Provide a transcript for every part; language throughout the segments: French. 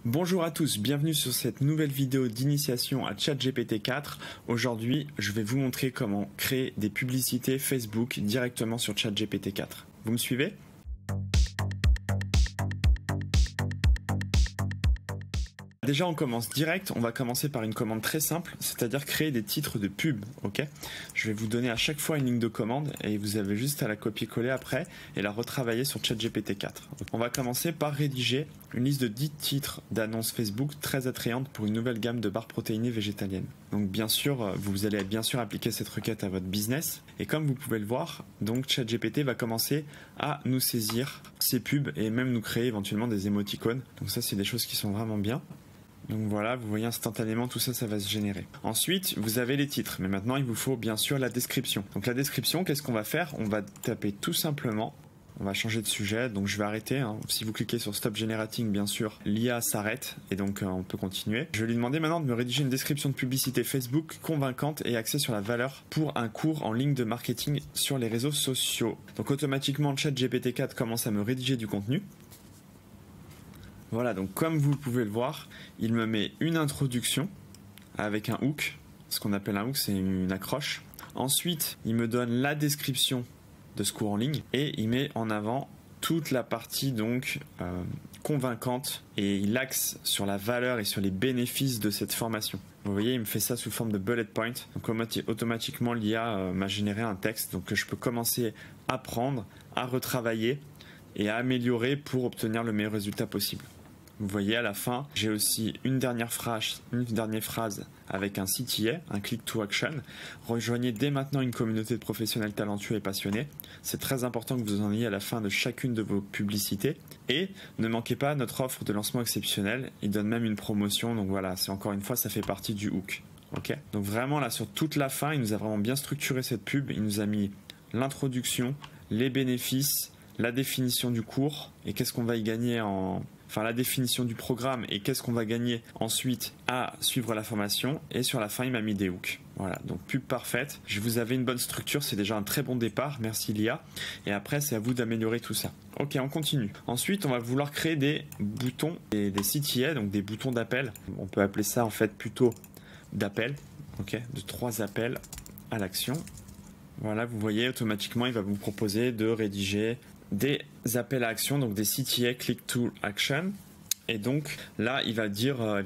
Bonjour à tous, bienvenue sur cette nouvelle vidéo d'initiation à ChatGPT 4. Aujourd'hui, je vais vous montrer comment créer des publicités Facebook directement sur ChatGPT 4. Vous me suivez ? Déjà, on commence direct. On va commencer par une commande très simple, c'est-à-dire créer des titres de pub. Ok ? Je vais vous donner à chaque fois une ligne de commande et vous avez juste à la copier-coller après et la retravailler sur ChatGPT 4. On va commencer par rédiger une liste de 10 titres d'annonces Facebook très attrayantes pour une nouvelle gamme de barres protéinées végétaliennes. Donc bien sûr, vous allez bien sûr appliquer cette requête à votre business et comme vous pouvez le voir, donc ChatGPT va commencer à nous saisir ces pubs et même nous créer éventuellement des émoticônes. Donc ça, c'est des choses qui sont vraiment bien. Donc voilà, vous voyez instantanément tout ça, ça va se générer. Ensuite, vous avez les titres, mais maintenant il vous faut bien sûr la description. Donc la description, qu'est-ce qu'on va faire ? On va taper tout simplement, on va changer de sujet, donc je vais arrêter. Si vous cliquez sur Stop Generating, bien sûr, l'IA s'arrête et donc on peut continuer. Je vais lui demander maintenant de me rédiger une description de publicité Facebook convaincante et axée sur la valeur pour un cours en ligne de marketing sur les réseaux sociaux. Donc automatiquement, ChatGPT 4 commence à me rédiger du contenu. Voilà, donc comme vous pouvez le voir, il me met une introduction avec un hook. Ce qu'on appelle un hook, c'est une accroche. Ensuite, il me donne la description de ce cours en ligne et il met en avant toute la partie donc convaincante et il axe sur la valeur et sur les bénéfices de cette formation. Vous voyez, il me fait ça sous forme de bullet point. Donc automatiquement, l'IA m'a généré un texte donc que je peux commencer à prendre, à retravailler et à améliorer pour obtenir le meilleur résultat possible. Vous voyez à la fin, j'ai aussi une dernière phrase avec un CTA, un click to action. Rejoignez dès maintenant une communauté de professionnels talentueux et passionnés. C'est très important que vous en ayez à la fin de chacune de vos publicités. Et ne manquez pas notre offre de lancement exceptionnelle. Il donne même une promotion. Donc voilà, c'est encore une fois, ça fait partie du hook. Ok ? Donc vraiment là, sur toute la fin, il nous a vraiment bien structuré cette pub. Il nous a mis l'introduction, les bénéfices, la définition du cours et qu'est-ce qu'on va y gagner la définition du programme et qu'est-ce qu'on va gagner ensuite à suivre la formation et sur la fin il m'a mis des hooks. Voilà, donc pub parfaite. Vous avez une bonne structure, c'est déjà un très bon départ, merci l'IA. Et après c'est à vous d'améliorer tout ça. Ok, on continue. Ensuite on va vouloir créer des boutons et des CTA, donc des boutons d'appel. On peut appeler ça en fait plutôt d'appel, ok, de 3 appels à l'action. Voilà, vous voyez automatiquement il va vous proposer de rédiger des appels à action, donc des CTA, Click to Action. Et donc là, il va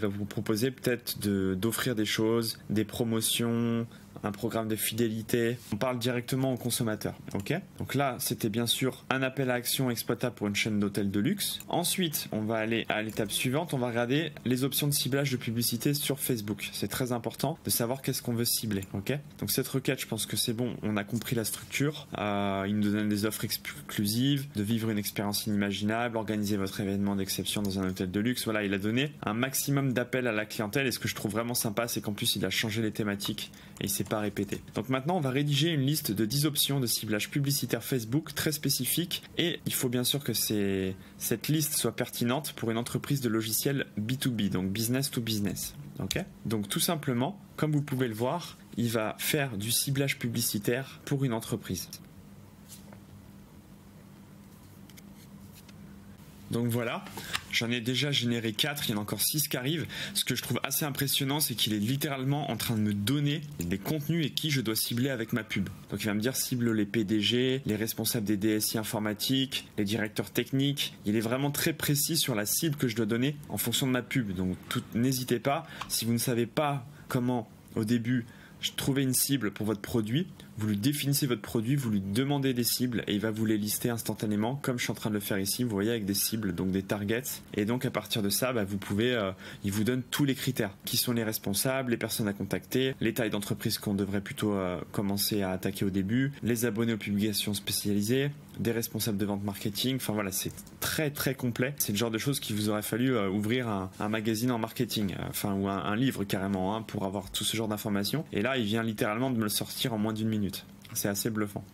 vous proposer peut-être d'offrir des choses, des promotions, un programme de fidélité. On parle directement au consommateur. Ok ? Donc là, c'était bien sûr un appel à action exploitable pour une chaîne d'hôtels de luxe. Ensuite, on va aller à l'étape suivante. On va regarder les options de ciblage de publicité sur Facebook. C'est très important de savoir qu'est-ce qu'on veut cibler. Ok ? Donc cette requête, je pense que c'est bon. On a compris la structure. Il nous donne des offres exclusives, de vivre une expérience inimaginable, organiser votre événement d'exception dans un hôtel de luxe. Voilà, il a donné un maximum d'appels à la clientèle. Et ce que je trouve vraiment sympa, c'est qu'en plus, il a changé les thématiques et il s'est pas répété. Donc maintenant, on va rédiger une liste de 10 options de ciblage publicitaire Facebook très spécifique et il faut bien sûr que cette liste soit pertinente pour une entreprise de logiciels B2B, donc business to business. Okay ? Donc tout simplement, comme vous pouvez le voir, il va faire du ciblage publicitaire pour une entreprise. Donc voilà, j'en ai déjà généré 4, il y en a encore 6 qui arrivent. Ce que je trouve assez impressionnant, c'est qu'il est littéralement en train de me donner des contenus et qui je dois cibler avec ma pub. Donc il va me dire cible les PDG, les responsables des DSI informatiques, les directeurs techniques. Il est vraiment très précis sur la cible que je dois donner en fonction de ma pub. Donc n'hésitez pas, si vous ne savez pas comment au début trouver une cible pour votre produit, vous lui définissez votre produit, vous lui demandez des cibles et il va vous les lister instantanément comme je suis en train de le faire ici, vous voyez, avec des cibles, donc des targets. Et donc à partir de ça, vous pouvez, il vous donne tous les critères. Qui sont les responsables, les personnes à contacter, les tailles d'entreprise qu'on devrait plutôt commencer à attaquer au début, les abonnés aux publications spécialisées, des responsables de vente marketing. Enfin voilà, c'est très très complet. C'est le genre de choses qu'il vous aurait fallu ouvrir un magazine en marketing, ou un livre carrément, pour avoir tout ce genre d'informations. Et là, il vient littéralement de me le sortir en moins d'1 minute. C'est assez bluffant.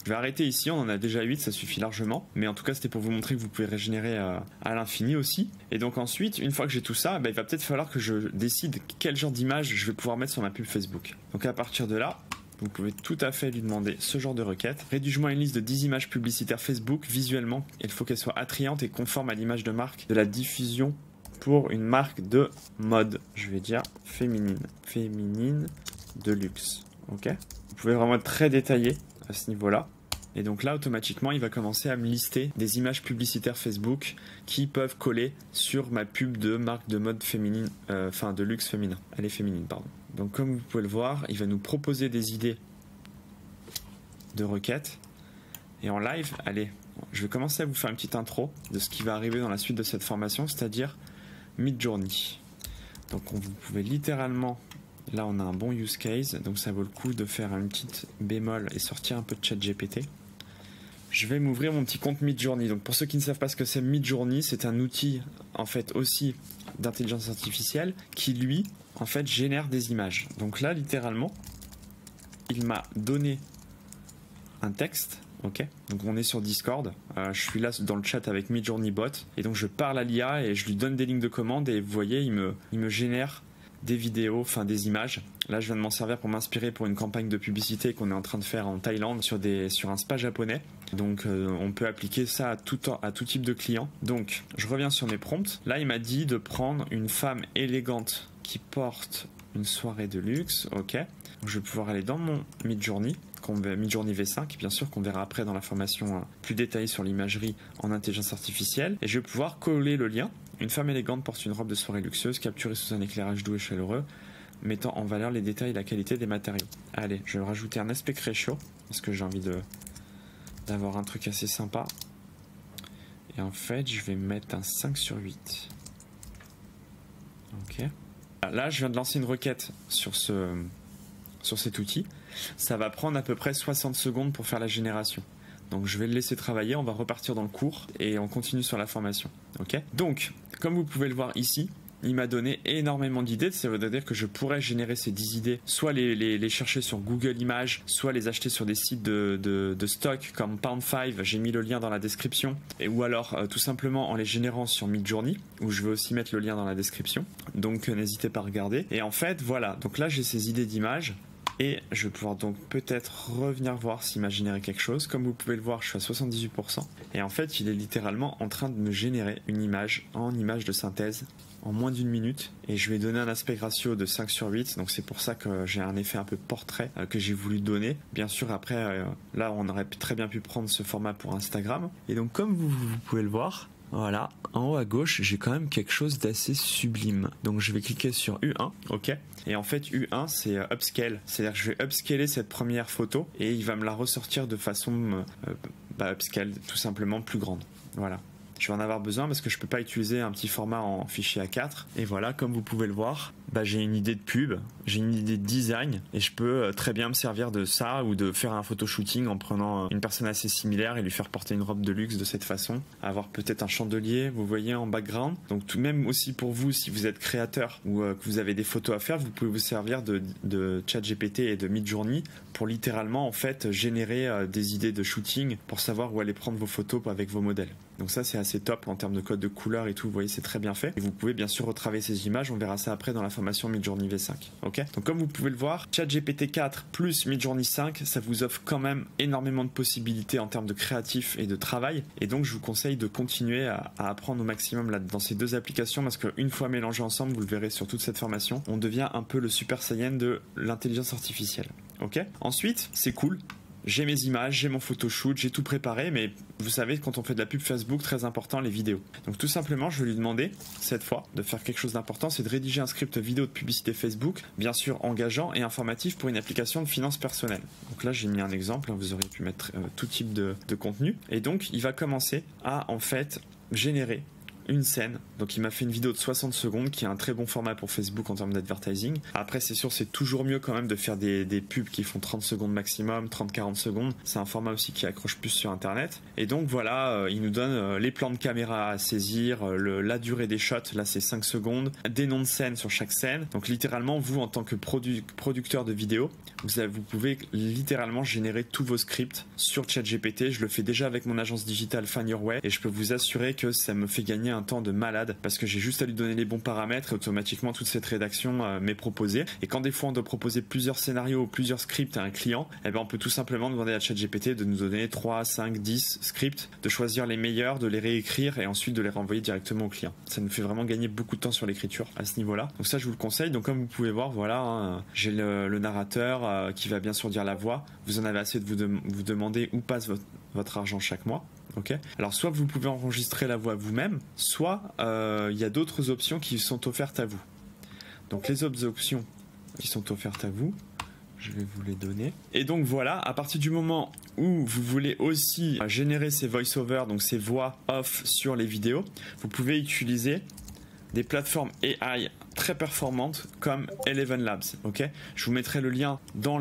Je vais arrêter ici, on en a déjà 8, ça suffit largement. Mais en tout cas, c'était pour vous montrer que vous pouvez régénérer à l'infini aussi. Et donc ensuite, une fois que j'ai tout ça, il va peut-être falloir que je décide quel genre d'image je vais pouvoir mettre sur ma pub Facebook. Donc à partir de là, vous pouvez tout à fait lui demander ce genre de requête. Rédige-moi une liste de 10 images publicitaires Facebook visuellement. Il faut qu'elles soient attrayantes et conformes à l'image de marque de la diffusion pour une marque de mode. Je vais dire féminine de luxe. Ok. Vous pouvez vraiment être très détaillé à ce niveau-là. Et donc là, automatiquement, il va commencer à me lister des images publicitaires Facebook qui peuvent coller sur ma pub de marque de mode féminine, enfin de luxe féminin. Elle est féminine, pardon. Donc comme vous pouvez le voir, il va nous proposer des idées de requêtes. Et en live, allez, je vais commencer à vous faire une petite intro de ce qui va arriver dans la suite de cette formation, c'est-à-dire Midjourney. Donc vous pouvez littéralement, là on a un bon use case, donc ça vaut le coup de faire une petite bémol et sortir un peu de ChatGPT. Je vais m'ouvrir mon petit compte Midjourney. Donc pour ceux qui ne savent pas ce que c'est Midjourney, c'est un outil en fait aussi d'intelligence artificielle qui lui en fait génère des images. Donc là littéralement, il m'a donné un texte. Ok, donc on est sur Discord, je suis là dans le chat avec Midjourney Bot et donc je parle à l'IA et je lui donne des lignes de commande et vous voyez il me génère des vidéos, enfin des images. Là je viens de m'en servir pour m'inspirer pour une campagne de publicité qu'on est en train de faire en Thaïlande sur un spa japonais. Donc on peut appliquer ça à tout type de clients. Donc je reviens sur mes prompts. Là il m'a dit de prendre une femme élégante qui porte une soirée de luxe. Ok, donc je vais pouvoir aller dans mon Midjourney. Midjourney V5, bien sûr qu'on verra après dans la formation plus détaillée sur l'imagerie en intelligence artificielle. Et je vais pouvoir coller le lien. Une femme élégante porte une robe de soirée luxueuse, capturée sous un éclairage doux et chaleureux, mettant en valeur les détails et la qualité des matériaux. Allez, je vais rajouter un aspect ratio, parce que j'ai envie d'avoir un truc assez sympa. Et en fait, je vais mettre un 5/8. Ok. Là, je viens de lancer une requête sur cet outil. Ça va prendre à peu près 60 secondes pour faire la génération. Donc je vais le laisser travailler, on va repartir dans le cours et on continue sur la formation. Ok. Donc, comme vous pouvez le voir ici, il m'a donné énormément d'idées. Ça veut dire que je pourrais générer ces 10 idées, soit les chercher sur Google Images, soit les acheter sur des sites de stock comme Pound5, j'ai mis le lien dans la description, ou alors tout simplement en les générant sur Midjourney, où je vais aussi mettre le lien dans la description. Donc n'hésitez pas à regarder. Et en fait, voilà, donc là j'ai ces idées d'images. Et je vais pouvoir donc peut-être revenir voir s'il m'a généré quelque chose. Comme vous pouvez le voir, je suis à 78%. Et en fait, il est littéralement en train de me générer une image en image de synthèse en moins d'une minute. Et je vais donner un aspect ratio de 5/8. Donc c'est pour ça que j'ai un effet un peu portrait que j'ai voulu donner. Bien sûr, après, là, on aurait très bien pu prendre ce format pour Instagram. Et donc, comme vous pouvez le voir, voilà, en haut à gauche, j'ai quand même quelque chose d'assez sublime. Donc je vais cliquer sur U1, ok. Et en fait, U1, c'est upscale. C'est-à-dire que je vais upscaler cette première photo et il va me la ressortir de façon upscale, tout simplement plus grande. Voilà. Je vais en avoir besoin parce que je peux pas utiliser un petit format en fichier A4. Et voilà, comme vous pouvez le voir, j'ai une idée de pub, j'ai une idée de design et je peux très bien me servir de ça ou de faire un photo shooting en prenant une personne assez similaire et lui faire porter une robe de luxe de cette façon. Avoir peut-être un chandelier, vous voyez, en background. Donc tout de même aussi pour vous, si vous êtes créateur ou que vous avez des photos à faire, vous pouvez vous servir de ChatGPT et de Midjourney pour littéralement en fait générer des idées de shooting pour savoir où aller prendre vos photos avec vos modèles. Donc ça c'est assez top en termes de code de couleur et tout, vous voyez c'est très bien fait. Et vous pouvez bien sûr retravailler ces images, on verra ça après dans la formation Midjourney V5. Ok. Donc comme vous pouvez le voir, ChatGPT 4 plus Midjourney 5, ça vous offre quand même énormément de possibilités en termes de créatif et de travail. Et donc je vous conseille de continuer à apprendre au maximum là, dans ces deux applications parce qu'une fois mélangées ensemble, vous le verrez sur toute cette formation, on devient un peu le Super Saiyan de l'intelligence artificielle. Ok. Ensuite, c'est cool. J'ai mes images, j'ai mon photoshoot, j'ai tout préparé, mais vous savez, quand on fait de la pub Facebook, très important, les vidéos. Donc tout simplement, je vais lui demander, cette fois, de faire quelque chose d'important, c'est de rédiger un script vidéo de publicité Facebook, bien sûr engageant et informatif pour une application de finances personnelles. Donc là, j'ai mis un exemple, vous auriez pu mettre tout type de contenu. Et donc, il va commencer à, en fait, générer une scène. Donc il m'a fait une vidéo de 60 secondes qui est un très bon format pour Facebook en termes d'advertising. Après c'est sûr c'est toujours mieux quand même de faire des pubs qui font 30 secondes maximum, 30-40 secondes. C'est un format aussi qui accroche plus sur internet. Et donc voilà, il nous donne les plans de caméra à saisir, la durée des shots, là c'est 5 secondes, des noms de scènes sur chaque scène. Donc littéralement vous en tant que producteur de vidéo, vous pouvez littéralement générer tous vos scripts sur ChatGPT. Je le fais déjà avec mon agence digitale Find Your Way et je peux vous assurer que ça me fait gagner un temps de malade parce que j'ai juste à lui donner les bons paramètres et automatiquement toute cette rédaction m'est proposée. Et quand des fois on doit proposer plusieurs scénarios ou plusieurs scripts à un client, eh ben on peut tout simplement demander à ChatGPT de nous donner 3, 5, 10 scripts, de choisir les meilleurs, de les réécrire et ensuite de les renvoyer directement au client. Ça nous fait vraiment gagner beaucoup de temps sur l'écriture à ce niveau-là. Donc ça, je vous le conseille. Donc comme vous pouvez voir, voilà, hein, j'ai le narrateur qui va bien sûr dire la voix. Vous en avez assez de vous demander où passe votre argent chaque mois. Okay. Alors soit vous pouvez enregistrer la voix vous-même, soit il y a d'autres options qui sont offertes à vous. Donc les autres options qui sont offertes à vous, je vais vous les donner. Et donc voilà, à partir du moment où vous voulez aussi générer ces voice-over, donc ces voix off sur les vidéos, vous pouvez utiliser des plateformes AI très performantes comme Eleven Labs. Okay. Je vous mettrai le lien dans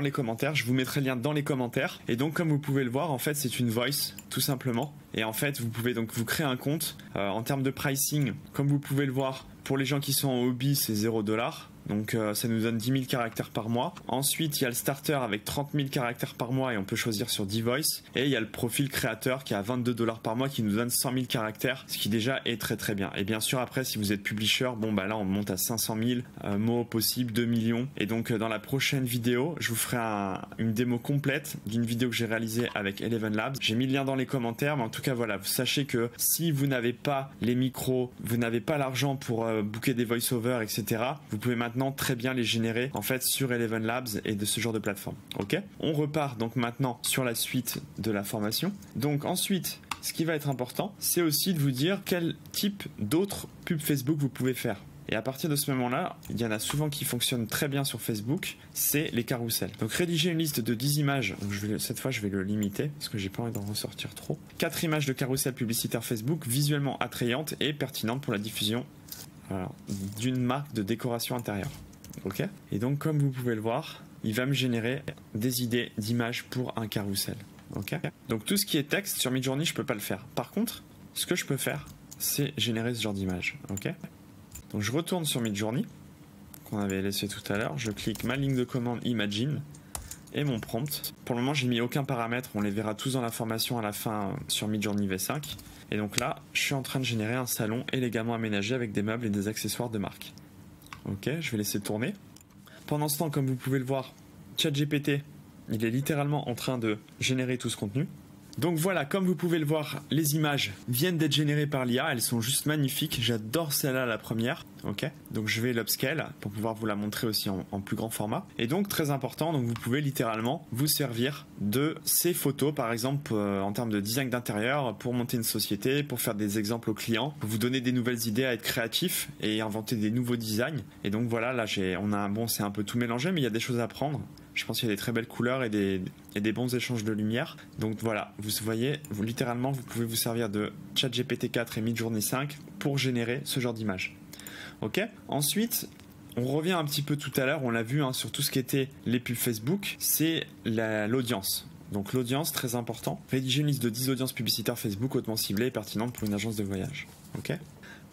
les commentaires, je vous mettrai le lien dans les commentaires. Et donc comme vous pouvez le voir, en fait c'est une voice tout simplement. Et en fait vous pouvez donc vous créer un compte. En termes de pricing, comme vous pouvez le voir, pour les gens qui sont en hobby c'est 0$. Donc ça nous donne 10 000 caractères par mois. Ensuite il y a le starter avec 30 000 caractères par mois et on peut choisir sur 10 voice. Et il y a le profil créateur qui a 22$ par mois qui nous donne 100 000 caractères, ce qui déjà est très très bien. Et bien sûr après si vous êtes publisher, bon bah là on monte à 500 000 mots possibles, 2 millions. Et donc dans la prochaine vidéo je vous ferai une démo complète d'une vidéo que j'ai réalisée avec Eleven Labs. J'ai mis le lien dans les commentaires, mais en tout cas voilà, vous sachez que si vous n'avez pas les micros, vous n'avez pas l'argent pour booker des voice-over, etc. Vous pouvez maintenant très bien les générer en fait sur Eleven Labs et de ce genre de plateforme. Ok, on repart donc maintenant sur la suite de la formation. Donc ensuite, ce qui va être important, c'est aussi de vous dire quel type d'autres pubs Facebook vous pouvez faire. Et à partir de ce moment-là, il y en a souvent qui fonctionnent très bien sur Facebook, c'est les carousels. Donc rédiger une liste de 10 images, donc cette fois je vais le limiter parce que j'ai pas envie d'en ressortir trop. 4 images de carousel publicitaire Facebook visuellement attrayantes et pertinentes pour la diffusion d'une marque de décoration intérieure. Ok. Et donc comme vous pouvez le voir, il va me générer des idées d'images pour un carrousel. Ok. Donc tout ce qui est texte sur Midjourney, je peux pas le faire. Par contre, ce que je peux faire, c'est générer ce genre d'image. Ok. Donc je retourne sur Midjourney qu'on avait laissé tout à l'heure. Je clique ma ligne de commande Imagine et mon prompt. Pour le moment, j'ai mis aucun paramètre. On les verra tous dans la formation à la fin sur Midjourney V5. Et donc là, je suis en train de générer un salon élégamment aménagé avec des meubles et des accessoires de marque. Ok, je vais laisser tourner. Pendant ce temps, comme vous pouvez le voir, ChatGPT, il est littéralement en train de générer tout ce contenu. Donc voilà, comme vous pouvez le voir, les images viennent d'être générées par l'IA, elles sont juste magnifiques, j'adore celle-là la première, ok. Donc je vais l'upscale pour pouvoir vous la montrer aussi en plus grand format. Et donc très important, donc vous pouvez littéralement vous servir de ces photos, par exemple en termes de design d'intérieur, pour monter une société, pour faire des exemples aux clients, pour vous donner des nouvelles idées à être créatif et inventer des nouveaux designs. Et donc voilà, là c'est un peu tout mélangé, mais il y a des choses à prendre. Je pense qu'il y a des très belles couleurs et des bons échanges de lumière. Donc voilà, vous voyez, littéralement, vous pouvez vous servir de ChatGPT 4 et Midjourney 5 pour générer ce genre d'image. Ok. Ensuite, on revient un petit peu tout à l'heure, on l'a vu sur tout ce qui était les pubs Facebook, c'est l'audience. Donc l'audience, très important. Rédiger une liste de 10 audiences publicitaires Facebook hautement ciblées et pertinentes pour une agence de voyage. Ok.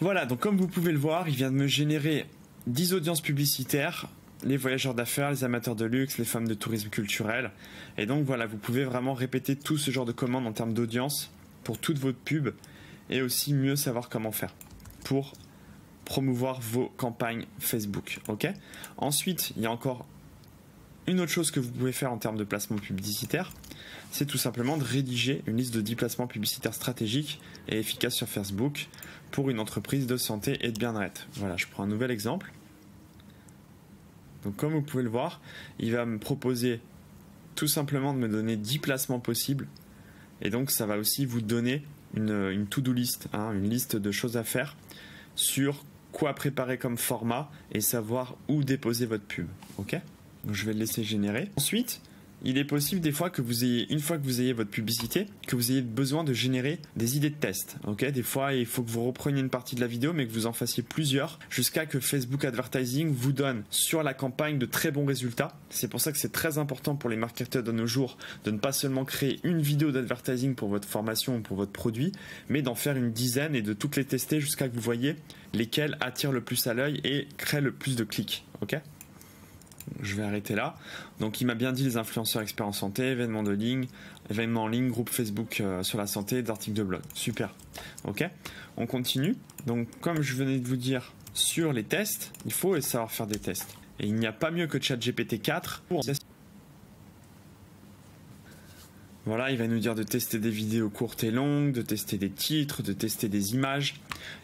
Voilà, donc comme vous pouvez le voir, il vient de me générer 10 audiences publicitaires, les voyageurs d'affaires, les amateurs de luxe, les femmes de tourisme culturel. Et donc voilà, vous pouvez vraiment répéter tout ce genre de commandes en termes d'audience pour toutes vos pubs et aussi mieux savoir comment faire pour promouvoir vos campagnes Facebook. Ok. Ensuite, il y a encore une autre chose que vous pouvez faire en termes de placement publicitaire, c'est tout simplement de rédiger une liste de 10 placements publicitaires stratégiques et efficaces sur Facebook pour une entreprise de santé et de bien-être. Voilà, je prends un nouvel exemple. Donc comme vous pouvez le voir, il va me proposer tout simplement de me donner 10 placements possibles. Et donc ça va aussi vous donner une to-do list, une liste de choses à faire sur quoi préparer comme format et savoir où déposer votre pub. Ok ? Donc je vais le laisser générer. Ensuite, il est possible des fois que vous ayez, une fois que vous ayez votre publicité, que vous ayez besoin de générer des idées de test. Ok, des fois, il faut que vous repreniez une partie de la vidéo, mais que vous en fassiez plusieurs, jusqu'à que Facebook Advertising vous donne sur la campagne de très bons résultats. C'est pour ça que c'est très important pour les marketeurs de nos jours de ne pas seulement créer une vidéo d'advertising pour votre formation ou pour votre produit, mais d'en faire une dizaine et de toutes les tester jusqu'à que vous voyez lesquelles attirent le plus à l'œil et créent le plus de clics. Ok ? Je vais arrêter là. Donc il m'a bien dit les influenceurs experts en santé, événements en ligne, groupe Facebook sur la santé, d'articles de blog. Super. Ok. On continue. Donc comme je venais de vous dire sur les tests, il faut savoir faire des tests. Et il n'y a pas mieux que ChatGPT 4 pour... Voilà, il va nous dire de tester des vidéos courtes et longues, de tester des titres, de tester des images.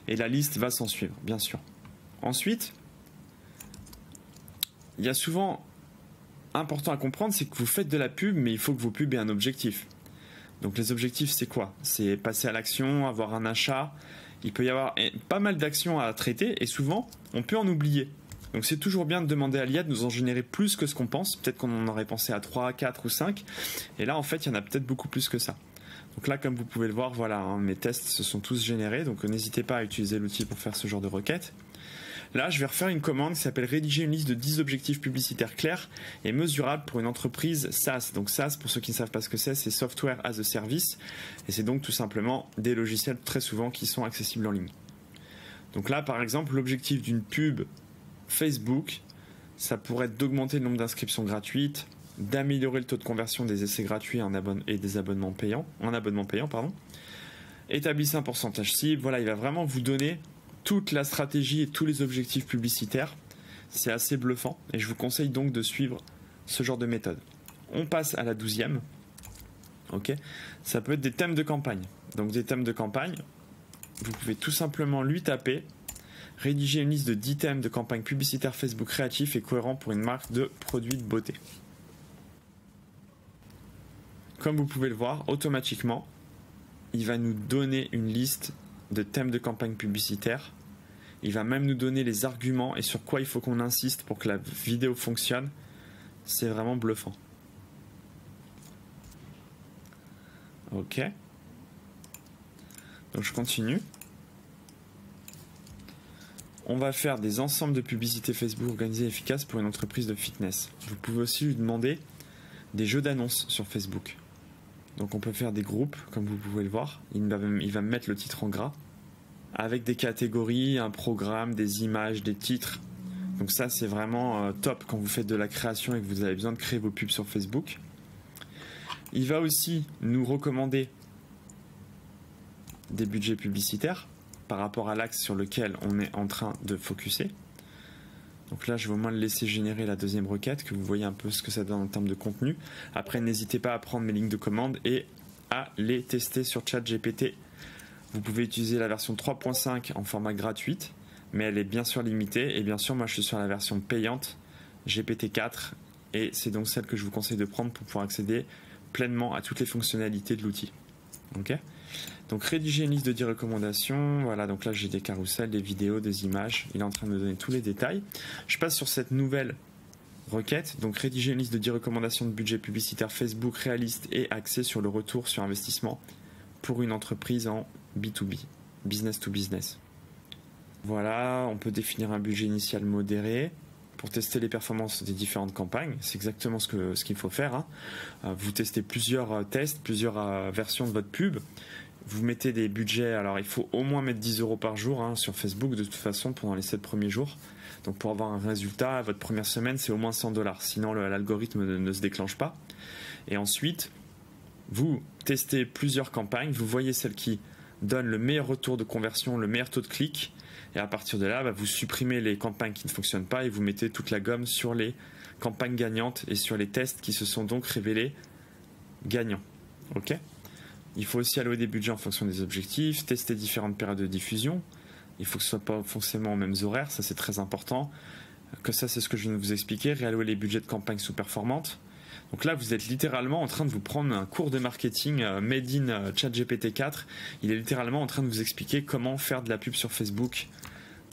Et la liste va s'en suivre, bien sûr. Ensuite, il y a souvent important à comprendre, c'est que vous faites de la pub, mais il faut que vos pubs aient un objectif. Donc les objectifs, c'est quoi? C'est passer à l'action, avoir un achat. Il peut y avoir pas mal d'actions à traiter et souvent, on peut en oublier. Donc c'est toujours bien de demander à l'IA de nous en générer plus que ce qu'on pense. Peut-être qu'on en aurait pensé à 3, 4 ou 5. Et là, en fait, il y en a peut-être beaucoup plus que ça. Donc là, comme vous pouvez le voir, voilà, hein, mes tests se sont tous générés. Donc n'hésitez pas à utiliser l'outil pour faire ce genre de requête. Là, je vais refaire une commande qui s'appelle rédiger une liste de 10 objectifs publicitaires clairs et mesurables pour une entreprise SaaS. Donc SaaS, pour ceux qui ne savent pas ce que c'est Software as a Service. Et c'est donc tout simplement des logiciels très souvent qui sont accessibles en ligne. Donc là, par exemple, l'objectif d'une pub Facebook, ça pourrait être d'augmenter le nombre d'inscriptions gratuites, d'améliorer le taux de conversion des essais gratuits et des abonnements payants, Établissez un pourcentage cible. Voilà, il va vraiment vous donner toute la stratégie et tous les objectifs publicitaires. C'est assez bluffant et je vous conseille donc de suivre ce genre de méthode. On passe à la 12e. Ok, ça peut être des thèmes de campagne. Donc des thèmes de campagne, vous pouvez tout simplement lui taper rédiger une liste de 10 thèmes de campagne publicitaire Facebook créatif et cohérent pour une marque de produits de beauté. Comme vous pouvez le voir, automatiquement, il va nous donner une liste de thèmes de campagne publicitaire. Il va même nous donner les arguments et sur quoi il faut qu'on insiste pour que la vidéo fonctionne. C'est vraiment bluffant. Ok. Donc je continue. On va faire des ensembles de publicités Facebook organisées et efficaces pour une entreprise de fitness. Vous pouvez aussi lui demander des jeux d'annonces sur Facebook. Donc on peut faire des groupes, comme vous pouvez le voir. Il va me mettre le titre en gras, avec des catégories, un programme, des images, des titres. Donc ça, c'est vraiment top quand vous faites de la création et que vous avez besoin de créer vos pubs sur Facebook. Il va aussi nous recommander des budgets publicitaires par rapport à l'axe sur lequel on est en train de focuser. Donc là, je vais au moins le laisser générer la deuxième requête, que vous voyez un peu ce que ça donne en termes de contenu. Après, n'hésitez pas à prendre mes lignes de commande et à les tester sur ChatGPT. Vous pouvez utiliser la version 3.5 en format gratuite, mais elle est bien sûr limitée. Et bien sûr, moi, je suis sur la version payante GPT-4 et c'est donc celle que je vous conseille de prendre pour pouvoir accéder pleinement à toutes les fonctionnalités de l'outil. Ok ? Donc rédiger une liste de 10 recommandations. Voilà, donc là j'ai des carousels, des vidéos, des images. Il est en train de me donner tous les détails. Je passe sur cette nouvelle requête. Donc rédiger une liste de 10 recommandations de budget publicitaire Facebook réaliste et axé sur le retour sur investissement pour une entreprise en B2B, business to business. Voilà, on peut définir un budget initial modéré pour tester les performances des différentes campagnes. C'est exactement ce qu'il faut faire. Vous testez plusieurs tests, plusieurs versions de votre pub. Vous mettez des budgets, alors il faut au moins mettre 10 € par jour sur Facebook de toute façon pendant les 7 premiers jours. Donc pour avoir un résultat, votre première semaine c'est au moins 100 $, sinon l'algorithme ne se déclenche pas. Et ensuite, vous testez plusieurs campagnes, vous voyez celle qui donne le meilleur retour de conversion, le meilleur taux de clic. Et à partir de là, vous supprimez les campagnes qui ne fonctionnent pas et vous mettez toute la gomme sur les campagnes gagnantes et sur les tests qui se sont donc révélés gagnants. Ok ? Il faut aussi allouer des budgets en fonction des objectifs, tester différentes périodes de diffusion. Il faut que ce ne soit pas forcément aux mêmes horaires, ça c'est très important. Que ça, c'est ce que je viens de vous expliquer, réallouer les budgets de campagne sous-performantes. Donc là, vous êtes littéralement en train de vous prendre un cours de marketing made in ChatGPT 4. Il est littéralement en train de vous expliquer comment faire de la pub sur Facebook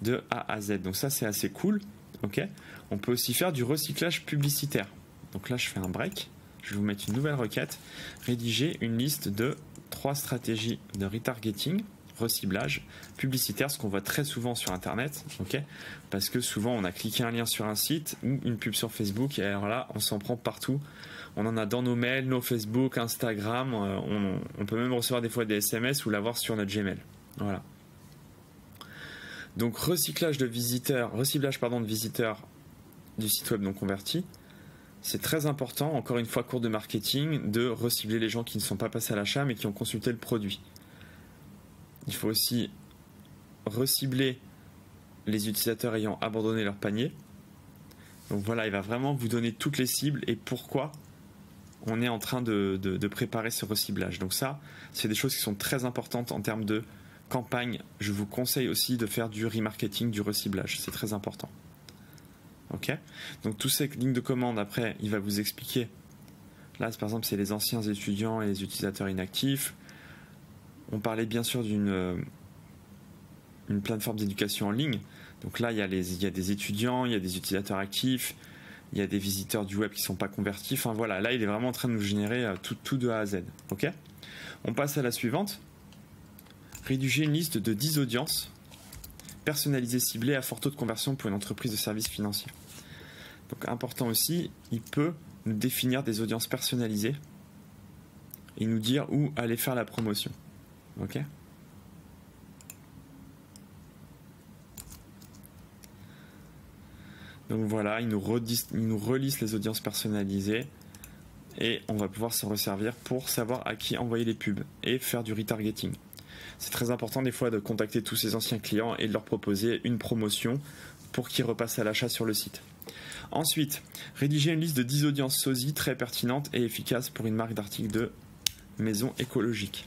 de A à Z. Donc ça, c'est assez cool. Okay. On peut aussi faire du recyclage publicitaire. Donc là, je fais un break. Je vais vous mettre une nouvelle requête. Rédiger une liste de 3 stratégies de retargeting, reciblage publicitaire, ce qu'on voit très souvent sur Internet. Okay, parce que souvent, on a cliqué un lien sur un site ou une pub sur Facebook. Et alors là, on s'en prend partout. On en a dans nos mails, nos Facebook, Instagram. On peut même recevoir des fois des SMS ou l'avoir sur notre Gmail. Voilà. Donc, reciblage de visiteurs du site web non converti, c'est très important, encore une fois, cours de marketing, de recibler les gens qui ne sont pas passés à l'achat mais qui ont consulté le produit. Il faut aussi recibler les utilisateurs ayant abandonné leur panier. Donc voilà, il va vraiment vous donner toutes les cibles et pourquoi on est en train de préparer ce reciblage. Donc ça, c'est des choses qui sont très importantes en termes de campagne. Je vous conseille aussi de faire du remarketing, du reciblage. C'est très important. Ok. Donc toutes ces lignes de commande, après, il va vous expliquer. Là, par exemple, c'est les anciens étudiants et les utilisateurs inactifs. On parlait bien sûr d'une plateforme d'éducation en ligne. Donc là, il y a des étudiants, il y a des utilisateurs actifs, il y a des visiteurs du web qui ne sont pas convertis. Enfin voilà, là, il est vraiment en train de nous générer tout de A à Z. Ok. On passe à la suivante. Rédiger une liste de 10 audiences personnalisées, ciblées à fort taux de conversion pour une entreprise de services financiers. Donc important aussi, il peut nous définir des audiences personnalisées et nous dire où aller faire la promotion. Ok. Donc voilà, il nous reliste les audiences personnalisées et on va pouvoir s'en resservir pour savoir à qui envoyer les pubs et faire du retargeting. C'est très important des fois de contacter tous ces anciens clients et de leur proposer une promotion pour qu'ils repassent à l'achat sur le site. Ensuite, rédiger une liste de 10 audiences sosie très pertinentes et efficaces pour une marque d'articles de maison écologique.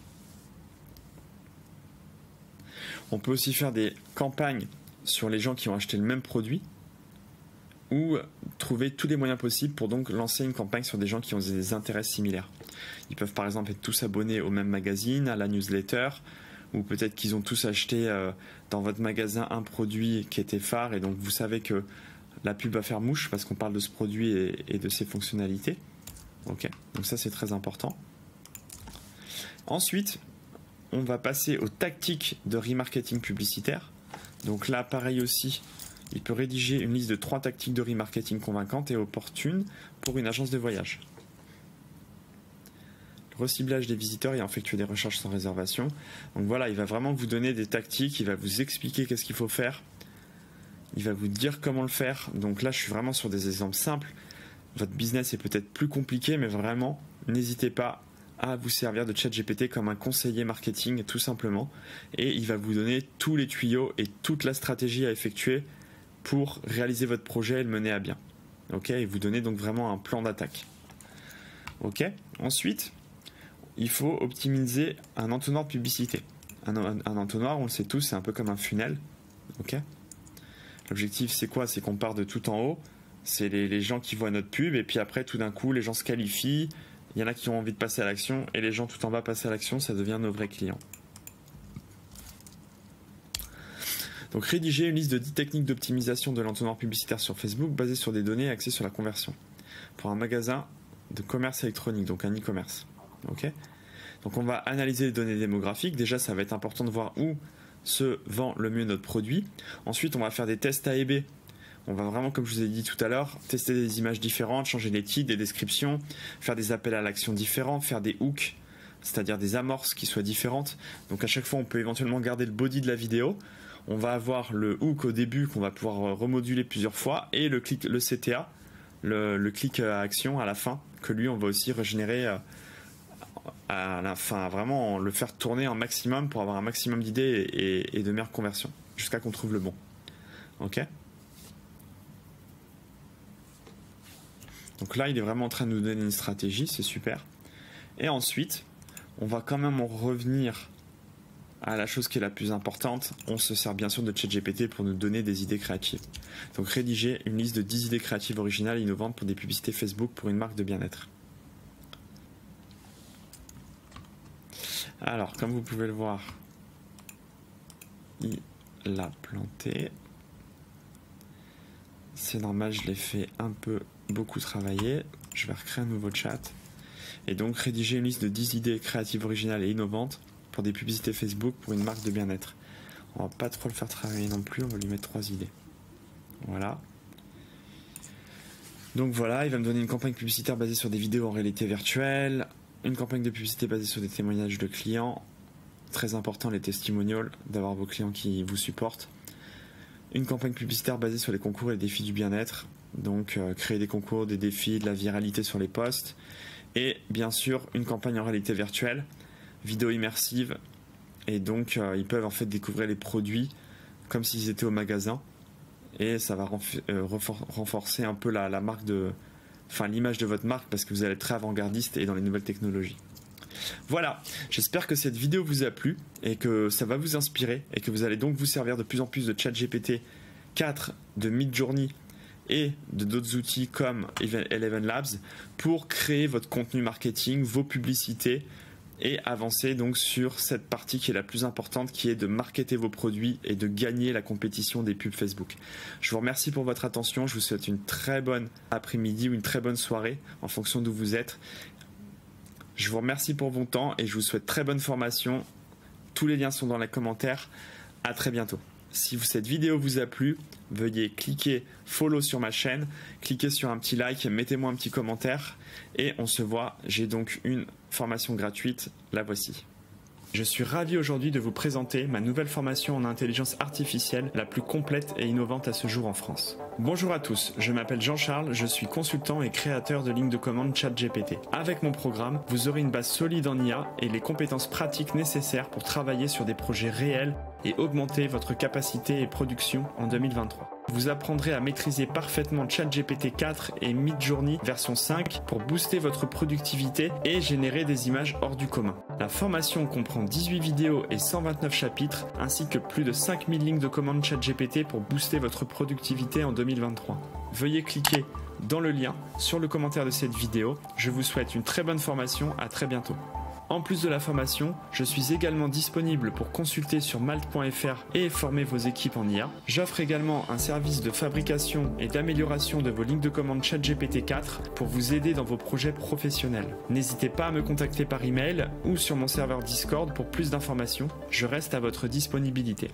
On peut aussi faire des campagnes sur les gens qui ont acheté le même produit ou trouver tous les moyens possibles pour donc lancer une campagne sur des gens qui ont des intérêts similaires. Ils peuvent par exemple être tous abonnés au même magazine, à la newsletter, ou peut-être qu'ils ont tous acheté dans votre magasin un produit qui était phare et donc vous savez que la pub va faire mouche parce qu'on parle de ce produit et de ses fonctionnalités. Ok, donc ça c'est très important. Ensuite, on va passer aux tactiques de remarketing publicitaire. Donc là, pareil aussi, il peut rédiger une liste de 3 tactiques de remarketing convaincantes et opportunes pour une agence de voyage. Le reciblage des visiteurs et effectuer des recherches sans réservation. Donc voilà, il va vraiment vous donner des tactiques, il va vous expliquer qu'est-ce qu'il faut faire, il va vous dire comment le faire. Donc là, je suis vraiment sur des exemples simples. Votre business est peut-être plus compliqué, mais vraiment, n'hésitez pas à vous servir de ChatGPT comme un conseiller marketing, tout simplement. Et il va vous donner tous les tuyaux et toute la stratégie à effectuer pour réaliser votre projet et le mener à bien. Ok, et vous donner donc vraiment un plan d'attaque. Ok. Ensuite, il faut optimiser un entonnoir de publicité. Un entonnoir, on le sait tous, c'est un peu comme un funnel. Ok. L'objectif, c'est quoi? C'est qu'on part de tout en haut. C'est les gens qui voient notre pub et puis après, tout d'un coup, les gens se qualifient. Il y en a qui ont envie de passer à l'action et les gens tout en bas passent à l'action, ça devient nos vrais clients. Donc rédiger une liste de 10 techniques d'optimisation de l'entonnoir publicitaire sur Facebook basées sur des données axées sur la conversion pour un magasin de commerce électronique, donc un e-commerce. Ok. Donc on va analyser les données démographiques. Déjà, ça va être important de voir où se vend le mieux notre produit. Ensuite, on va faire des tests A et B. On va vraiment, comme je vous ai dit tout à l'heure, tester des images différentes, changer les titres, des descriptions, faire des appels à l'action différents, faire des hooks, c'est-à-dire des amorces qui soient différentes. Donc à chaque fois, on peut éventuellement garder le body de la vidéo. On va avoir le hook au début qu'on va pouvoir remoduler plusieurs fois et le CTA, le clic à action à la fin, que lui, on va aussi régénérer à la fin, vraiment le faire tourner un maximum pour avoir un maximum d'idées et de meilleures conversions, jusqu'à qu'on trouve le bon. Ok. Donc là, il est vraiment en train de nous donner une stratégie, c'est super. Et ensuite, on va quand même en revenir à la chose qui est la plus importante. On se sert bien sûr de ChatGPT pour nous donner des idées créatives. Donc rédiger une liste de 10 idées créatives originales et innovantes pour des publicités Facebook pour une marque de bien-être. Alors, comme vous pouvez le voir, il l'a planté. C'est normal, je l'ai fait beaucoup travailler. Je vais recréer un nouveau chat. Et donc, rédiger une liste de 10 idées créatives originales et innovantes pour des publicités Facebook pour une marque de bien-être. On va pas trop le faire travailler non plus, on va lui mettre 3 idées. Voilà. Donc voilà, il va me donner une campagne publicitaire basée sur des vidéos en réalité virtuelle, une campagne de publicité basée sur des témoignages de clients. Très important, les testimonials, d'avoir vos clients qui vous supportent. Une campagne publicitaire basée sur les concours et les défis du bien-être. donc créer des concours, des défis, de la viralité sur les posts, et bien sûr une campagne en réalité virtuelle, vidéo immersive, et donc ils peuvent en fait découvrir les produits comme s'ils étaient au magasin, et ça va renforcer un peu la marque l'image de votre marque, parce que vous allez être très avant-gardiste et dans les nouvelles technologies. Voilà, j'espère que cette vidéo vous a plu et que ça va vous inspirer et que vous allez donc vous servir de plus en plus de ChatGPT 4, de Midjourney et de d'autres outils comme Eleven Labs pour créer votre contenu marketing, vos publicités et avancer donc sur cette partie qui est la plus importante, qui est de marketer vos produits et de gagner la compétition des pubs Facebook. Je vous remercie pour votre attention, je vous souhaite une très bonne après-midi ou une très bonne soirée en fonction d'où vous êtes. Je vous remercie pour votre temps et je vous souhaite très bonne formation. Tous les liens sont dans les commentaires. À très bientôt. Si cette vidéo vous a plu, veuillez cliquer follow sur ma chaîne, cliquez sur un petit like, mettez-moi un petit commentaire et on se voit. J'ai donc une formation gratuite, la voici. Je suis ravi aujourd'hui de vous présenter ma nouvelle formation en intelligence artificielle, la plus complète et innovante à ce jour en France. Bonjour à tous, je m'appelle Jean-Charles, je suis consultant et créateur de lignes de commande ChatGPT. Avec mon programme, vous aurez une base solide en IA et les compétences pratiques nécessaires pour travailler sur des projets réels et augmenter votre capacité et production en 2023. Vous apprendrez à maîtriser parfaitement ChatGPT 4 et Midjourney version 5 pour booster votre productivité et générer des images hors du commun. La formation comprend 18 vidéos et 129 chapitres, ainsi que plus de 5000 lignes de commande ChatGPT pour booster votre productivité en 2023. Veuillez cliquer dans le lien sur le commentaire de cette vidéo. Je vous souhaite une très bonne formation, à très bientôt. En plus de la formation, je suis également disponible pour consulter sur malte.fr et former vos équipes en IA. J'offre également un service de fabrication et d'amélioration de vos lignes de commande ChatGPT 4 pour vous aider dans vos projets professionnels. N'hésitez pas à me contacter par email ou sur mon serveur Discord pour plus d'informations. Je reste à votre disponibilité.